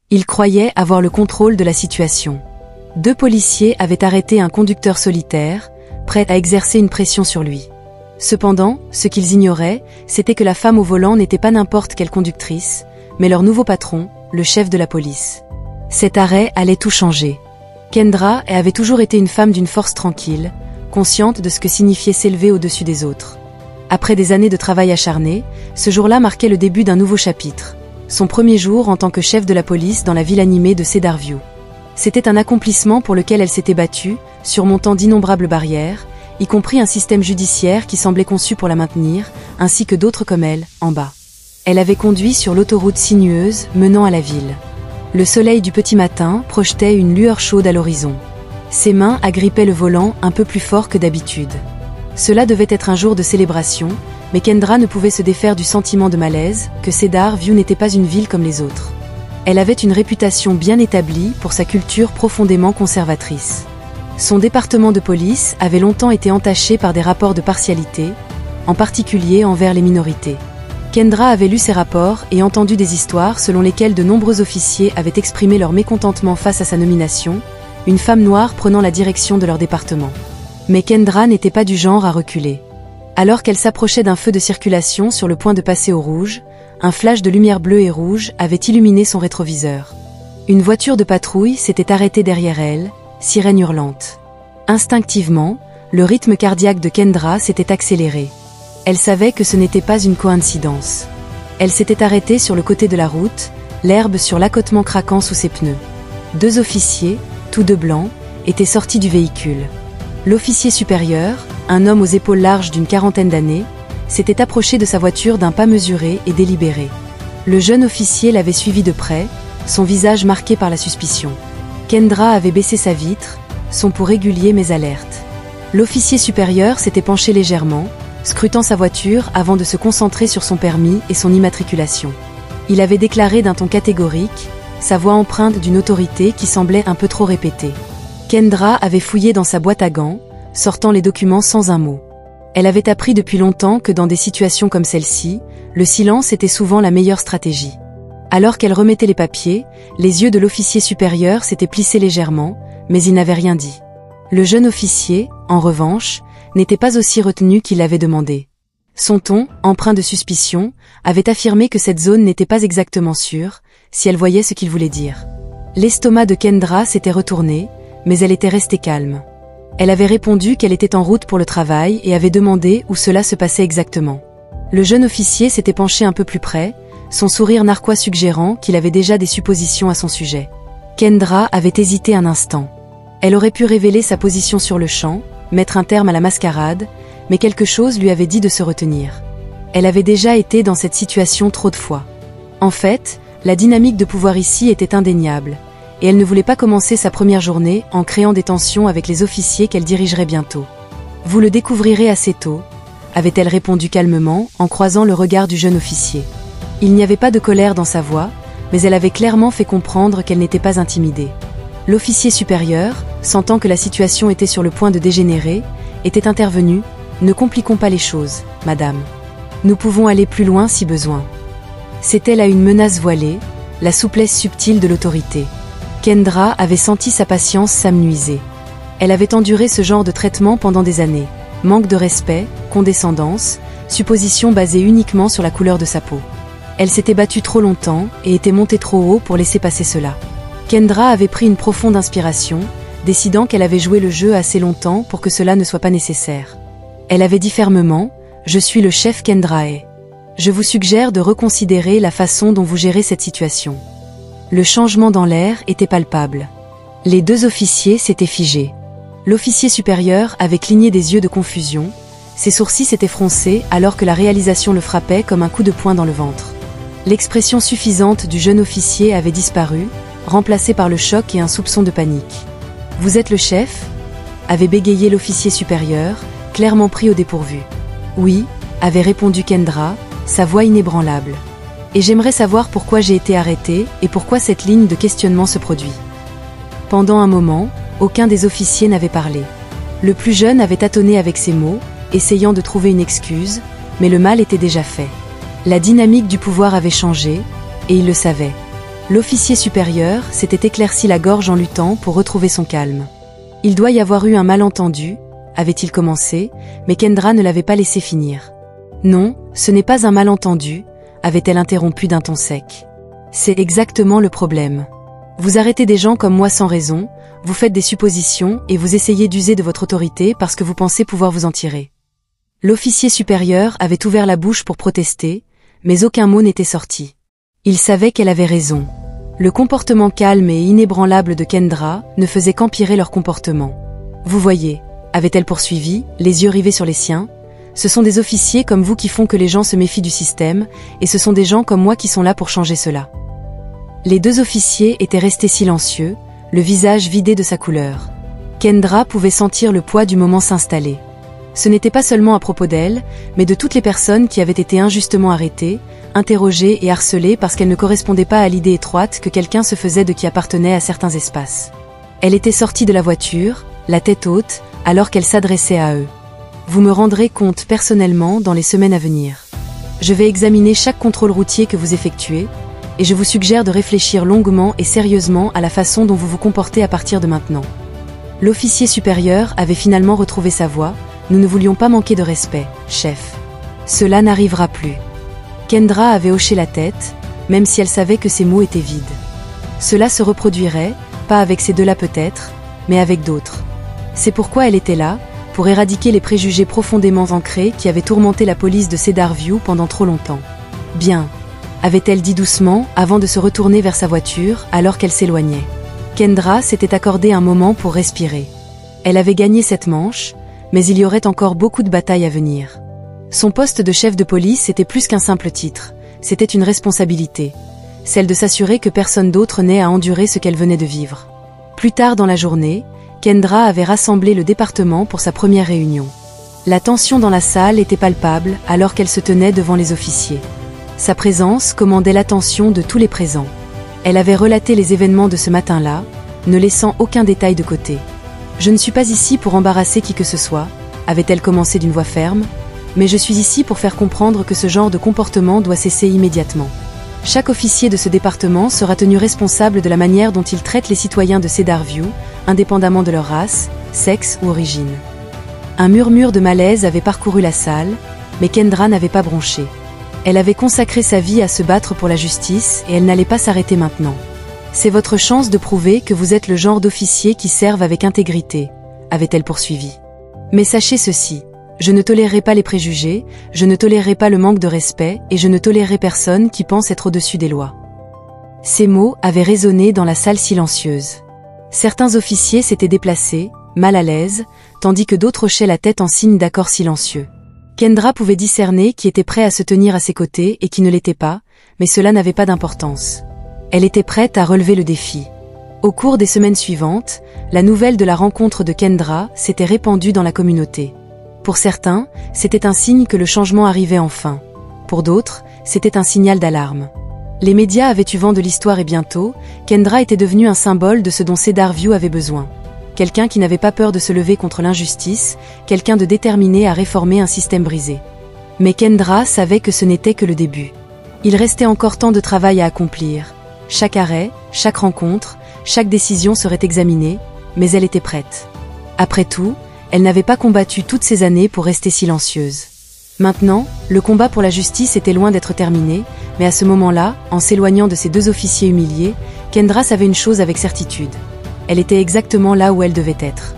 Il croyait avoir le contrôle de la situation. 2 policiers avaient arrêté un conducteur solitaire, prêt à exercer une pression sur lui. Cependant, ce qu'ils ignoraient, c'était que la femme au volant n'était pas n'importe quelle conductrice, mais leur nouveau patron, le chef de la police. Cet arrêt allait tout changer. Kendra avait toujours été une femme d'une force tranquille, consciente de ce que signifiait s'élever au-dessus des autres. Après des années de travail acharné, ce jour-là marquait le début d'un nouveau chapitre. Son premier jour en tant que chef de la police dans la ville animée de Cedar View. C'était un accomplissement pour lequel elle s'était battue, surmontant d'innombrables barrières, y compris un système judiciaire qui semblait conçu pour la maintenir, ainsi que d'autres comme elle, en bas. Elle avait conduit sur l'autoroute sinueuse menant à la ville. Le soleil du petit matin projetait une lueur chaude à l'horizon. Ses mains agrippaient le volant un peu plus fort que d'habitude. Cela devait être un jour de célébration, mais Kendra ne pouvait se défaire du sentiment de malaise, que Cedar View n'était pas une ville comme les autres. Elle avait une réputation bien établie pour sa culture profondément conservatrice. Son département de police avait longtemps été entaché par des rapports de partialité, en particulier envers les minorités. Kendra avait lu ces rapports et entendu des histoires selon lesquelles de nombreux officiers avaient exprimé leur mécontentement face à sa nomination, une femme noire prenant la direction de leur département. Mais Kendra n'était pas du genre à reculer. Alors qu'elle s'approchait d'un feu de circulation sur le point de passer au rouge, un flash de lumière bleue et rouge avait illuminé son rétroviseur. Une voiture de patrouille s'était arrêtée derrière elle, sirène hurlante. Instinctivement, le rythme cardiaque de Kendra s'était accéléré. Elle savait que ce n'était pas une coïncidence. Elle s'était arrêtée sur le côté de la route, l'herbe sur l'accotement craquant sous ses pneus. 2 officiers, tous 2 blancs, étaient sortis du véhicule. L'officier supérieur, un homme aux épaules larges d'une 40aine d'années, s'était approché de sa voiture d'un pas mesuré et délibéré. Le jeune officier l'avait suivi de près, son visage marqué par la suspicion. Kendra avait baissé sa vitre, son pouls régulier mais alerte. L'officier supérieur s'était penché légèrement, scrutant sa voiture avant de se concentrer sur son permis et son immatriculation. Il avait déclaré d'un ton catégorique, sa voix empreinte d'une autorité qui semblait un peu trop répétée. Kendra avait fouillé dans sa boîte à gants, sortant les documents sans un mot. Elle avait appris depuis longtemps que dans des situations comme celle-ci, le silence était souvent la meilleure stratégie. Alors qu'elle remettait les papiers, les yeux de l'officier supérieur s'étaient plissés légèrement, mais il n'avait rien dit. Le jeune officier, en revanche, n'était pas aussi retenu qu'il l'avait demandé. Son ton, empreint de suspicion, avait affirmé que cette zone n'était pas exactement sûre, si elle voyait ce qu'il voulait dire. L'estomac de Kendra s'était retourné, mais elle était restée calme. Elle avait répondu qu'elle était en route pour le travail et avait demandé où cela se passait exactement. Le jeune officier s'était penché un peu plus près, son sourire narquois suggérant qu'il avait déjà des suppositions à son sujet. Kendra avait hésité un instant. Elle aurait pu révéler sa position sur le champ, mettre un terme à la mascarade, mais quelque chose lui avait dit de se retenir. Elle avait déjà été dans cette situation trop de fois. En fait, la dynamique de pouvoir ici était indéniable, et elle ne voulait pas commencer sa première journée en créant des tensions avec les officiers qu'elle dirigerait bientôt. « Vous le découvrirez assez tôt », avait-elle répondu calmement en croisant le regard du jeune officier. Il n'y avait pas de colère dans sa voix, mais elle avait clairement fait comprendre qu'elle n'était pas intimidée. L'officier supérieur, sentant que la situation était sur le point de dégénérer, était intervenu. « Ne compliquons pas les choses, madame. Nous pouvons aller plus loin si besoin. » C'était là une menace voilée, la souplesse subtile de l'autorité. Kendra avait senti sa patience s'amenuiser. Elle avait enduré ce genre de traitement pendant des années. Manque de respect, condescendance, suppositions basées uniquement sur la couleur de sa peau. Elle s'était battue trop longtemps et était montée trop haut pour laisser passer cela. Kendra avait pris une profonde inspiration, décidant qu'elle avait joué le jeu assez longtemps pour que cela ne soit pas nécessaire. Elle avait dit fermement « Je suis le chef Kendrae. Je vous suggère de reconsidérer la façon dont vous gérez cette situation. » Le changement dans l'air était palpable. Les 2 officiers s'étaient figés. L'officier supérieur avait cligné des yeux de confusion, ses sourcils s'étaient froncés alors que la réalisation le frappait comme un coup de poing dans le ventre. L'expression suffisante du jeune officier avait disparu, remplacée par le choc et un soupçon de panique. « Vous êtes le chef ?» avait bégayé l'officier supérieur, clairement pris au dépourvu. « Oui », avait répondu Kendra, sa voix inébranlable. « Et j'aimerais savoir pourquoi j'ai été arrêtée et pourquoi cette ligne de questionnement se produit. » Pendant un moment, aucun des officiers n'avait parlé. Le plus jeune avait tâtonné avec ses mots, essayant de trouver une excuse, mais le mal était déjà fait. La dynamique du pouvoir avait changé, et il le savait. L'officier supérieur s'était éclairci la gorge en luttant pour retrouver son calme. Il doit y avoir eu un malentendu, avait-il commencé, mais Kendra ne l'avait pas laissé finir. Non, ce n'est pas un malentendu, avait-elle interrompu d'un ton sec. C'est exactement le problème. Vous arrêtez des gens comme moi sans raison, vous faites des suppositions et vous essayez d'user de votre autorité parce que vous pensez pouvoir vous en tirer. L'officier supérieur avait ouvert la bouche pour protester, mais aucun mot n'était sorti. Il savait qu'elle avait raison. Le comportement calme et inébranlable de Kendra ne faisait qu'empirer leur comportement. Vous voyez, avait-elle poursuivi, les yeux rivés sur les siens, ce sont des officiers comme vous qui font que les gens se méfient du système, et ce sont des gens comme moi qui sont là pour changer cela. Les deux officiers étaient restés silencieux, le visage vidé de sa couleur. Kendra pouvait sentir le poids du moment s'installer. Ce n'était pas seulement à propos d'elle, mais de toutes les personnes qui avaient été injustement arrêtées, interrogées et harcelées parce qu'elles ne correspondaient pas à l'idée étroite que quelqu'un se faisait de qui appartenait à certains espaces. Elle était sortie de la voiture, la tête haute, alors qu'elle s'adressait à eux. Vous me rendrez compte personnellement dans les semaines à venir. Je vais examiner chaque contrôle routier que vous effectuez, et je vous suggère de réfléchir longuement et sérieusement à la façon dont vous vous comportez à partir de maintenant. L'officier supérieur avait finalement retrouvé sa voix. Nous ne voulions pas manquer de respect, chef. Cela n'arrivera plus. Kendra avait hoché la tête, même si elle savait que ses mots étaient vides. Cela se reproduirait, pas avec ces deux-là peut-être, mais avec d'autres. C'est pourquoi elle était là, pour éradiquer les préjugés profondément ancrés qui avaient tourmenté la police de Cedar View pendant trop longtemps. Bien, avait-elle dit doucement avant de se retourner vers sa voiture alors qu'elle s'éloignait. Kendra s'était accordé un moment pour respirer. Elle avait gagné cette manche, mais il y aurait encore beaucoup de batailles à venir. Son poste de chef de police était plus qu'un simple titre, c'était une responsabilité, celle de s'assurer que personne d'autre n'ait à endurer ce qu'elle venait de vivre. Plus tard dans la journée, Kendra avait rassemblé le département pour sa première réunion. La tension dans la salle était palpable alors qu'elle se tenait devant les officiers. Sa présence commandait l'attention de tous les présents. Elle avait relaté les événements de ce matin-là, ne laissant aucun détail de côté. « Je ne suis pas ici pour embarrasser qui que ce soit », avait-elle commencé d'une voix ferme, mais je suis ici pour faire comprendre que ce genre de comportement doit cesser immédiatement. Chaque officier de ce département sera tenu responsable de la manière dont il traite les citoyens de Cedar View, indépendamment de leur race, sexe ou origine. Un murmure de malaise avait parcouru la salle, mais Kendra n'avait pas bronché. Elle avait consacré sa vie à se battre pour la justice et elle n'allait pas s'arrêter maintenant. C'est votre chance de prouver que vous êtes le genre d'officier qui servent avec intégrité, avait-elle poursuivi. Mais sachez ceci, je ne tolérerai pas les préjugés, je ne tolérerai pas le manque de respect et je ne tolérerai personne qui pense être au-dessus des lois. Ces mots avaient résonné dans la salle silencieuse. Certains officiers s'étaient déplacés, mal à l'aise, tandis que d'autres hochaient la tête en signe d'accord silencieux. Kendra pouvait discerner qui était prêt à se tenir à ses côtés et qui ne l'était pas, mais cela n'avait pas d'importance. Elle était prête à relever le défi. Au cours des semaines suivantes, la nouvelle de la rencontre de Kendra s'était répandue dans la communauté. Pour certains, c'était un signe que le changement arrivait enfin. Pour d'autres, c'était un signal d'alarme. Les médias avaient eu vent de l'histoire et bientôt, Kendra était devenue un symbole de ce dont Cedar View avait besoin. Quelqu'un qui n'avait pas peur de se lever contre l'injustice, quelqu'un de déterminé à réformer un système brisé. Mais Kendra savait que ce n'était que le début. Il restait encore tant de travail à accomplir. Chaque arrêt, chaque rencontre, chaque décision serait examinée, mais elle était prête. Après tout, elle n'avait pas combattu toutes ces années pour rester silencieuse. Maintenant, le combat pour la justice était loin d'être terminé, mais à ce moment-là, en s'éloignant de ces deux officiers humiliés, Kendra savait une chose avec certitude. Elle était exactement là où elle devait être.